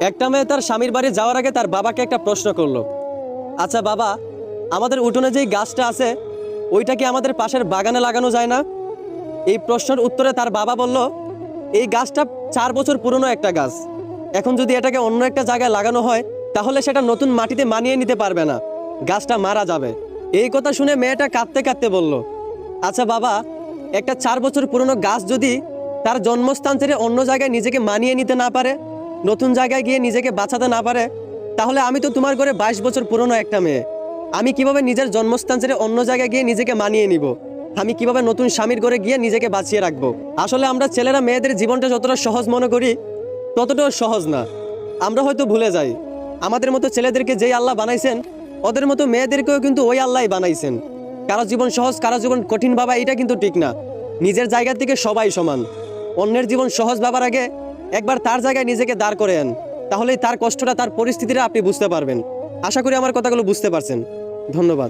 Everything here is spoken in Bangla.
একটা মেয়ে তার স্বামীর বাড়ি যাওয়ার আগে তার বাবাকে একটা প্রশ্ন করলো, আচ্ছা বাবা, আমাদের উঠোনে যেই গাছটা আছে ওইটা কি আমাদের পাশের বাগানে লাগানো যায় না? এই প্রশ্নের উত্তরে তার বাবা বলল, এই গাছটা 4 বছর পুরনো একটা গাছ। এখন যদি এটাকে অন্য একটা জায়গায় লাগানো হয় তাহলে সেটা নতুন মাটিতে মানিয়ে নিতে পারবে না, গাছটা মারা যাবে। এই কথা শুনে মেয়েটা কাঁদতে কাঁদতে বলল, আচ্ছা বাবা, একটা 4 বছর পুরনো গাছ যদি তার জন্মস্থান ছেড়ে অন্য জায়গায় নিজেকে মানিয়ে নিতে না পারে, নতুন জায়গায় গিয়ে নিজেকে বাঁচাতে না পারে, তাহলে আমি তো তোমার ঘরে 22 বছর পুরনো একটা মেয়ে, আমি কিভাবে নিজের জন্মস্থান ছেড়ে অন্য জায়গায় গিয়ে নিজেকে মানিয়ে নিব? আমি কিভাবে নতুন স্বামীর ঘরে গিয়ে নিজেকে বাঁচিয়ে রাখবো? আসলে আমরা ছেলেরা মেয়েদের জীবনটা যতটা সহজ মনে করি ততটাও সহজ না। আমরা হয়তো ভুলে যাই আমাদের মতো ছেলেদেরকে যেই আল্লাহ বানাইছেন ওদের মতো মেয়েদেরকেও কিন্তু ওই আল্লাহই বানাইছেন। কারো জীবন সহজ কারো জীবন কঠিন ভাবা এটা কিন্তু ঠিক না। নিজের জায়গা থেকে সবাই সমান। অন্যের জীবন সহজ ভাবার আগে একবার তার জায়গায় নিজেকে দাঁড় করে আন, তাহলেই তার কষ্টটা তার পরিস্থিতিটা আপনি বুঝতে পারবেন। আশা করি আমার কথাগুলো বুঝতে পারছেন। ধন্যবাদ।